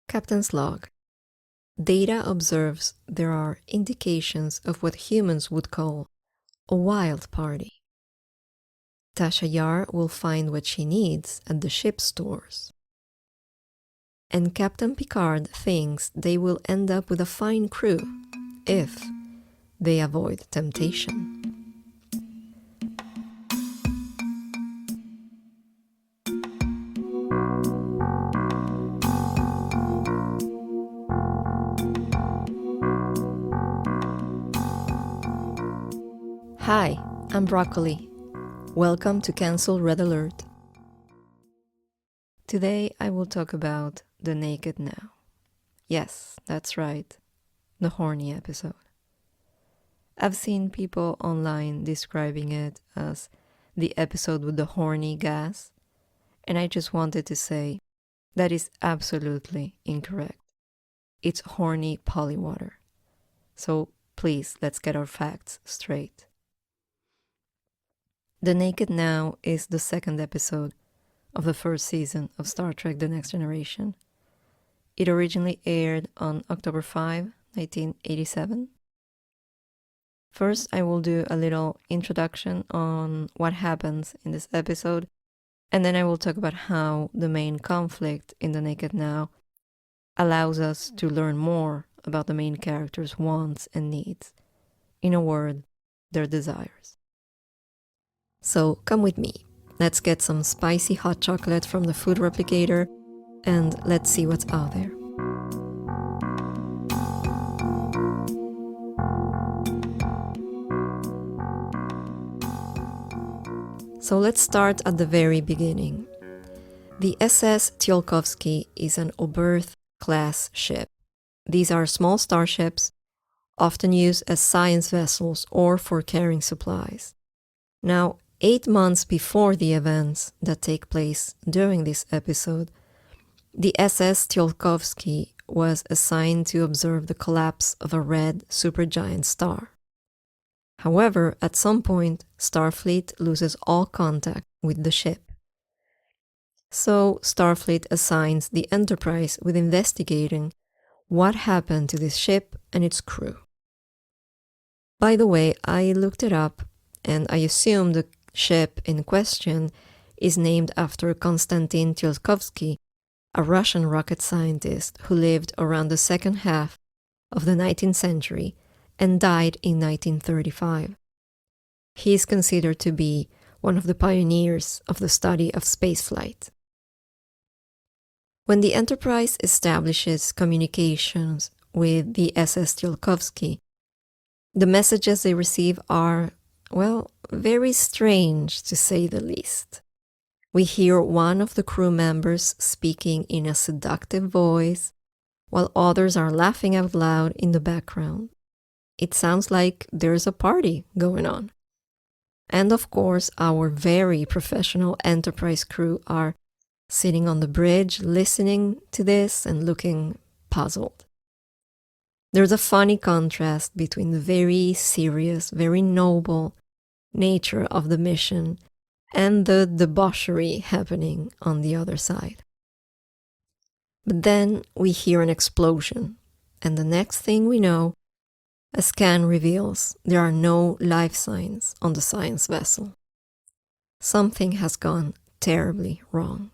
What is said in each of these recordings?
Captain's log. Data observes there are indications of what humans would call a wild party. Tasha Yar will find what she needs at the ship's stores. And Captain Picard thinks they will end up with a fine crew if they avoid temptation. Hi, I'm Broccoli. Welcome to Cancel Red Alert. Today I will talk about the naked now. Yes, that's right, the horny episode. I've seen people online describing it as the episode with the horny gas, and I just wanted to say that is absolutely incorrect. It's horny polywater. So please, let's get our facts straight. The Naked Now is the second episode of the first season of Star Trek The Next Generation. It originally aired on October 5, 1987. First, I will do a little introduction on what happens in this episode, and then I will talk about how the main conflict in The Naked Now allows us to learn more about the main characters' wants and needs. In a word, their desires. So come with me. Let's get some spicy hot chocolate from the food replicator and let's see what's out there. So let's start at the very beginning. The SS Tsiolkovsky is an Oberth class ship. These are small starships, often used as science vessels or for carrying supplies. Now, 8 months before the events that take place during this episode, the SS Tsiolkovsky was assigned to observe the collapse of a red supergiant star. However, at some point, Starfleet loses all contact with the ship. So, Starfleet assigns the Enterprise with investigating what happened to this ship and its crew. By the way, I looked it up, and I assume the ship in question is named after Konstantin Tsiolkovsky, a Russian rocket scientist who lived around the second half of the 19th century and died in 1935. He is considered to be one of the pioneers of the study of spaceflight. When the Enterprise establishes communications with the SS Tsiolkovsky, the messages they receive are, well, very strange to say the least. We hear one of the crew members speaking in a seductive voice, while others are laughing out loud in the background. It sounds like there's a party going on. And of course, our very professional Enterprise crew are sitting on the bridge listening to this and looking puzzled. There's a funny contrast between the very serious, very noble nature of the mission and the debauchery happening on the other side. But then we hear an explosion, and the next thing we know, a scan reveals there are no life signs on the science vessel. Something has gone terribly wrong.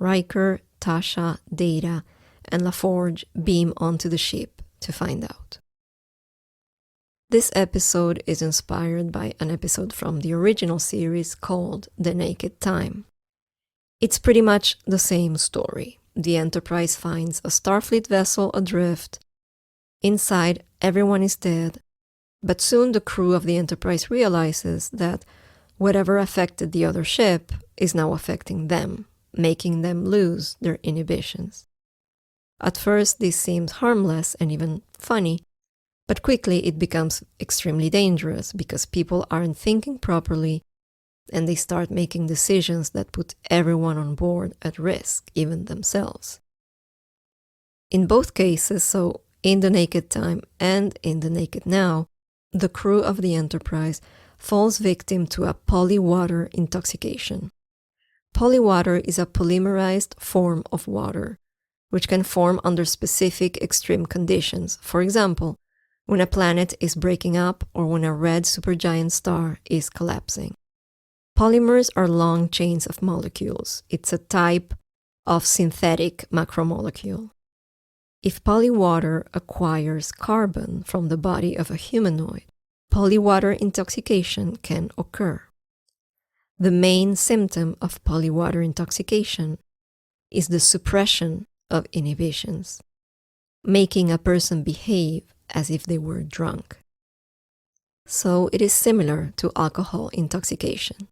Riker, Tasha, Data, and LaForge beam onto the ship to find out. This episode is inspired by an episode from the original series called The Naked Time. It's pretty much the same story. The Enterprise finds a Starfleet vessel adrift. Inside, everyone is dead, but soon the crew of the Enterprise realizes that whatever affected the other ship is now affecting them, making them lose their inhibitions. At first, this seems harmless and even funny, but quickly it becomes extremely dangerous because people aren't thinking properly and they start making decisions that put everyone on board at risk, even themselves. In both cases, so in The Naked Time and in The Naked Now, the crew of the Enterprise falls victim to a polywater intoxication. Polywater is a polymerized form of water, which can form under specific extreme conditions. For example, when a planet is breaking up or when a red supergiant star is collapsing. Polymers are long chains of molecules. It's a type of synthetic macromolecule. If polywater acquires carbon from the body of a humanoid, polywater intoxication can occur. The main symptom of polywater intoxication is the suppression of inhibitions, making a person behave as if they were drunk. So it is similar to alcohol intoxication.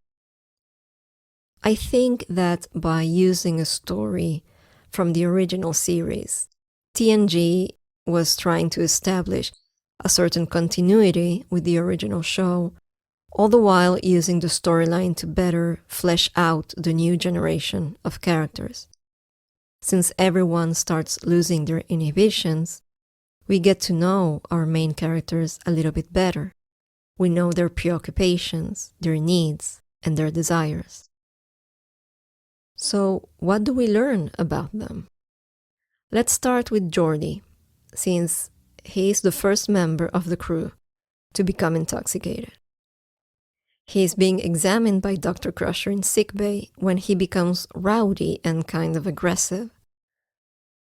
I think that by using a story from the original series, TNG was trying to establish a certain continuity with the original show, all the while using the storyline to better flesh out the new generation of characters. Since everyone starts losing their inhibitions, we get to know our main characters a little bit better. We know their preoccupations, their needs, and their desires. So, what do we learn about them? Let's start with Geordi, since he is the first member of the crew to become intoxicated. He is being examined by Dr. Crusher in sickbay when he becomes rowdy and kind of aggressive.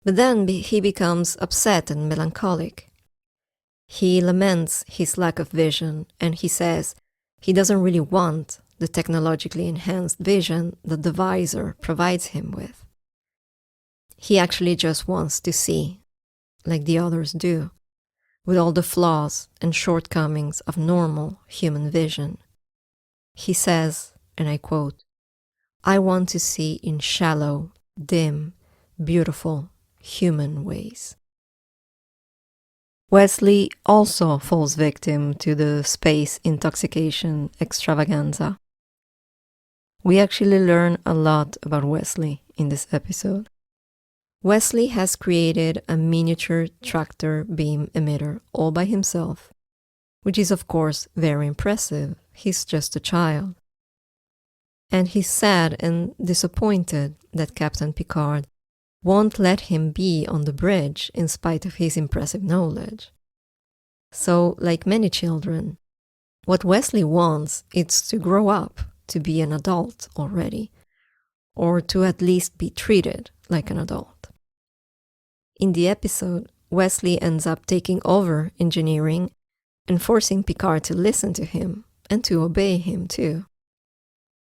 But then he becomes upset and melancholic. He laments his lack of vision, and he says he doesn't really want the technologically enhanced vision that the visor provides him with. He actually just wants to see, like the others do, with all the flaws and shortcomings of normal human vision. He says, and I quote, "I want to see in shallow, dim, beautiful, human ways." Wesley also falls victim to the space intoxication extravaganza. We actually learn a lot about Wesley in this episode. Wesley has created a miniature tractor beam emitter all by himself, which is of course very impressive. He's just a child. And he's sad and disappointed that Captain Picard won't let him be on the bridge in spite of his impressive knowledge. So, like many children, what Wesley wants is to grow up to be an adult already, or to at least be treated like an adult. In the episode, Wesley ends up taking over engineering and forcing Picard to listen to him and to obey him too.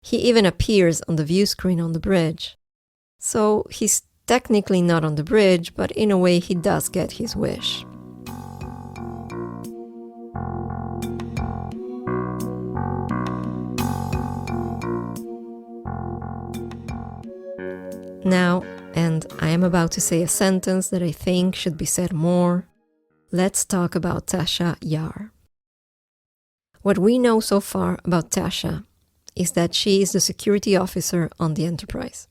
He even appears on the view screen on the bridge. So he's technically not on the bridge, but in a way he does get his wish. Now, and I am about to say a sentence that I think should be said more, let's talk about Tasha Yar. What we know so far about Tasha is that she is the security officer on the Enterprise.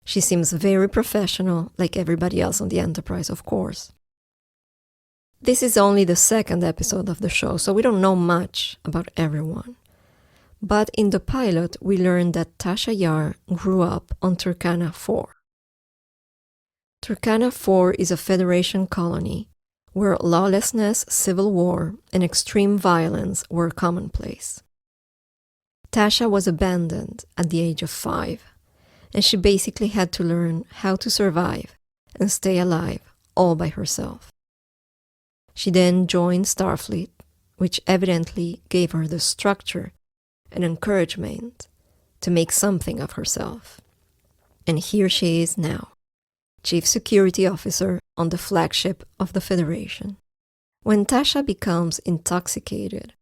She seems very professional, like everybody else on the Enterprise, of course. This is only the second episode of the show, so we don't know much about everyone. But in the pilot, we learned that Tasha Yar grew up on Turkana 4. Turkana 4 is a Federation colony where lawlessness, civil war, and extreme violence were commonplace. Tasha was abandoned at the age of 5, and she basically had to learn how to survive and stay alive all by herself. She then joined Starfleet, which evidently gave her the structure and encouragement to make something of herself. And here she is now, Chief Security Officer on the flagship of the Federation. When Tasha becomes intoxicated,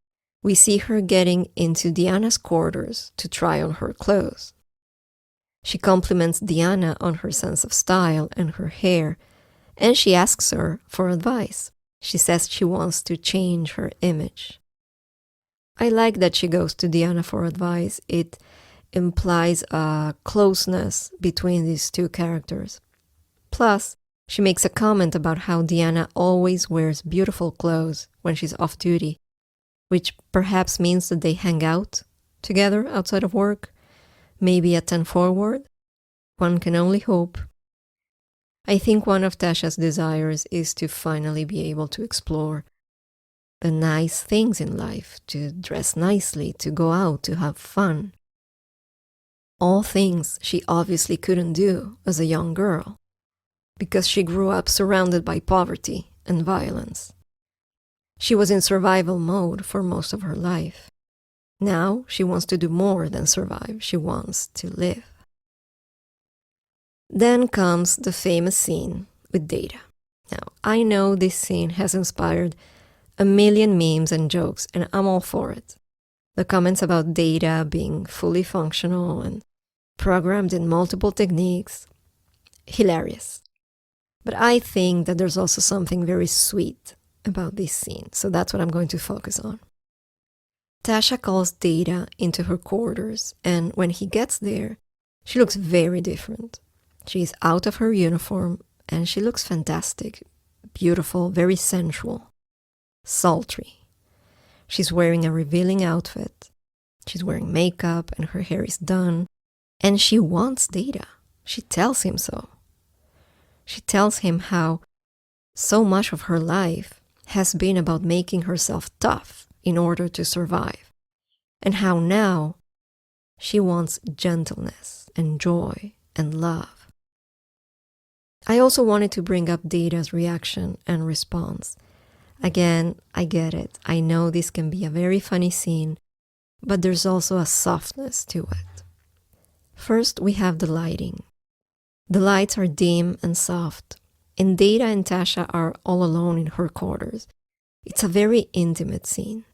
we see her getting into Deanna's quarters to try on her clothes. She compliments Deanna on her sense of style and her hair, and she asks her for advice. She says she wants to change her image. I like that she goes to Deanna for advice. It implies a closeness between these two characters. Plus, she makes a comment about how Deanna always wears beautiful clothes when she's off duty, which perhaps means that they hang out together outside of work, maybe at 10 Forward. One can only hope. I think one of Tasha's desires is to finally be able to explore the nice things in life, to dress nicely, to go out, to have fun. All things she obviously couldn't do as a young girl because she grew up surrounded by poverty and violence. She was in survival mode for most of her life. Now she wants to do more than survive. She wants to live. Then comes the famous scene with Data. Now, I know this scene has inspired a million memes and jokes, and I'm all for it. The comments about Data being fully functional and programmed in multiple techniques, hilarious. But I think that there's also something very sweet about this scene, so that's what I'm going to focus on. Tasha calls Data into her quarters, and when he gets there, she looks very different. She's out of her uniform, and she looks fantastic, beautiful, very sensual, sultry. She's wearing a revealing outfit. She's wearing makeup, and her hair is done. And she wants Data. She tells him so. She tells him how so much of her life has been about making herself tough in order to survive, and how now she wants gentleness and joy and love. I also wanted to bring up Data's reaction and response. Again, I get it. I know this can be a very funny scene, but there's also a softness to it. First, we have the lighting. The lights are dim and soft, and Data and Tasha are all alone in her quarters. It's a very intimate scene.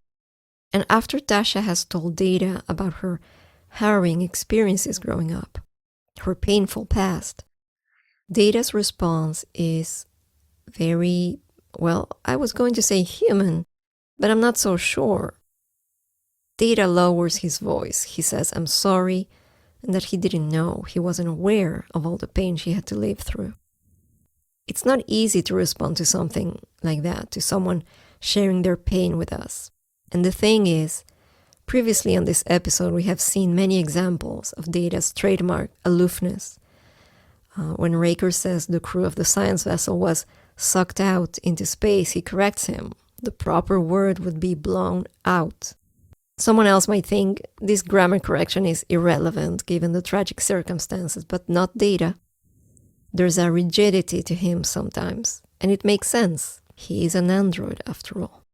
And after Tasha has told Data about her harrowing experiences growing up, her painful past, Data's response is very, well, I was going to say human, but I'm not so sure. Data lowers his voice. He says, I'm sorry, and that he didn't know. He wasn't aware of all the pain she had to live through. It's not easy to respond to something like that, to someone sharing their pain with us. And the thing is, previously on this episode, we have seen many examples of Data's trademark aloofness. When Raker says the crew of the science vessel was sucked out into space, he corrects him. The proper word would be blown out. Someone else might think this grammar correction is irrelevant given the tragic circumstances, but not Data. There's a rigidity to him sometimes, and it makes sense. He is an android after all.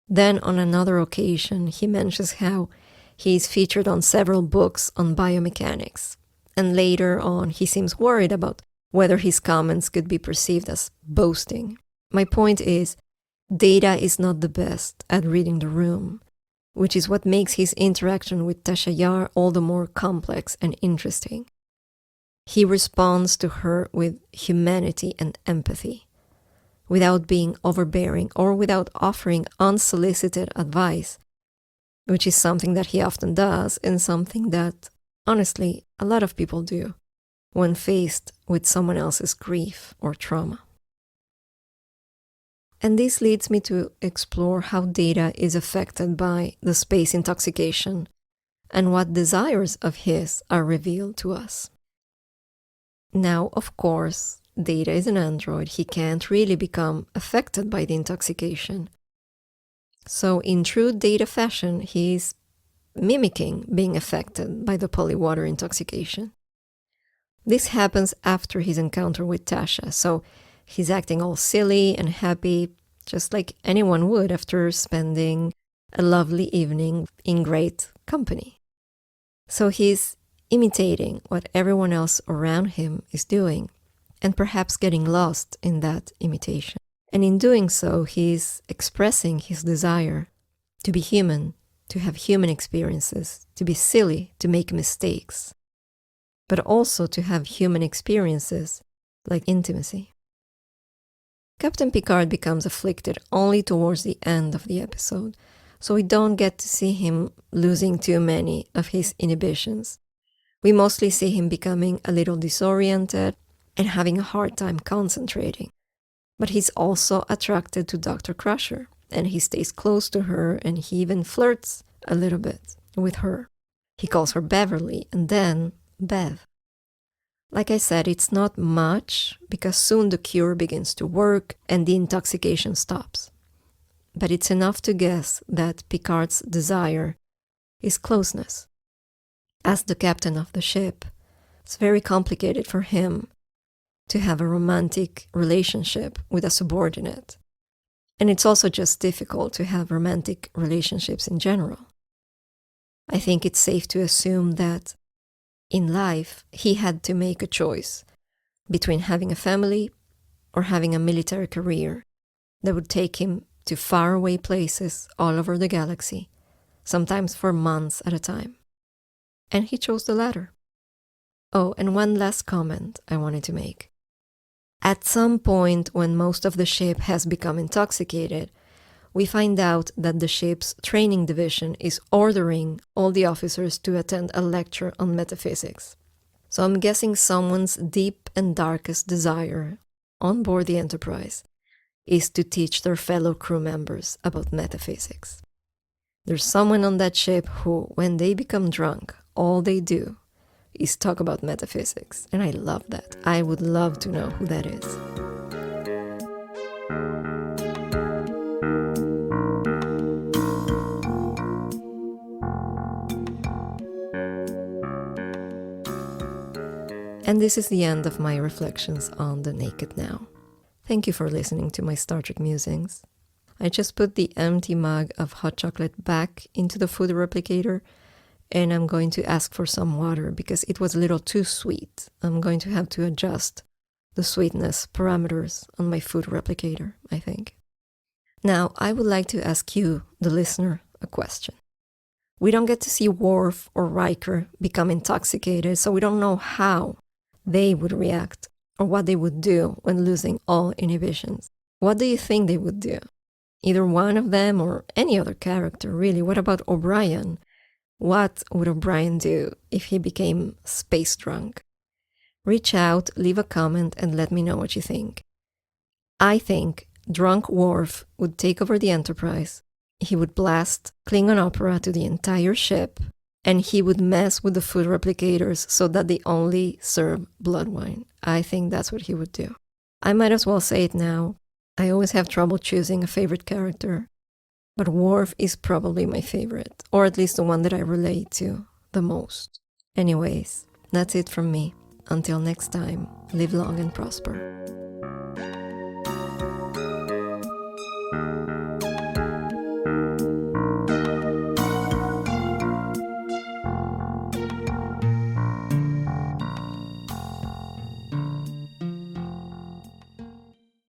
Then on another occasion, he mentions how he is featured on several books on biomechanics. And later on, he seems worried about whether his comments could be perceived as boasting. My point is, Data is not the best at reading the room, which is what makes his interaction with Tasha Yar all the more complex and interesting. He responds to her with humanity and empathy, without being overbearing or without offering unsolicited advice, which is something that he often does and something that, honestly, a lot of people do when faced with someone else's grief or trauma. And this leads me to explore how Data is affected by the space intoxication and what desires of his are revealed to us. Now, of course, Data is an android. He can't really become affected by the intoxication. So in true Data fashion, he's mimicking being affected by the polywater intoxication. This happens after his encounter with Tasha, so he's acting all silly and happy, just like anyone would after spending a lovely evening in great company. So he's imitating what everyone else around him is doing, and perhaps getting lost in that imitation. And in doing so, he's expressing his desire to be human, to have human experiences, to be silly, to make mistakes, but also to have human experiences like intimacy. Captain Picard becomes afflicted only towards the end of the episode, so we don't get to see him losing too many of his inhibitions. We mostly see him becoming a little disoriented and having a hard time concentrating. But he's also attracted to Dr. Crusher, and he stays close to her, and he even flirts a little bit with her. He calls her Beverly and then Bev. Like I said, it's not much because soon the cure begins to work and the intoxication stops. But it's enough to guess that Picard's desire is closeness. As the captain of the ship, it's very complicated for him to have a romantic relationship with a subordinate. And it's also just difficult to have romantic relationships in general. I think it's safe to assume that in life, he had to make a choice between having a family or having a military career that would take him to faraway places all over the galaxy, sometimes for months at a time. And he chose the latter. Oh, and one last comment I wanted to make. At some point when most of the ship has become intoxicated, we find out that the ship's training division is ordering all the officers to attend a lecture on metaphysics. So I'm guessing someone's deep and darkest desire on board the Enterprise is to teach their fellow crew members about metaphysics. There's someone on that ship who, when they become drunk, all they do is talk about metaphysics. And I love that. I would love to know who that is. And this is the end of my reflections on The Naked Now. Thank you for listening to my Star Trek musings. I just put the empty mug of hot chocolate back into the food replicator, and I'm going to ask for some water because it was a little too sweet. I'm going to have to adjust the sweetness parameters on my food replicator, I think. Now, I would like to ask you, the listener, a question. We don't get to see Worf or Riker become intoxicated, so we don't know how they would react or what they would do when losing all inhibitions. What do you think they would do? Either one of them or any other character, really. What about O'Brien? What would O'Brien do if he became space drunk? Reach out, leave a comment, and let me know what you think. I think drunk Worf would take over the Enterprise. He would blast Klingon opera to the entire ship, and he would mess with the food replicators so that they only serve blood wine. I think that's what he would do. I might as well say it now. I always have trouble choosing a favorite character, but Worf is probably my favorite, or at least the one that I relate to the most. Anyways, that's it from me. Until next time, live long and prosper.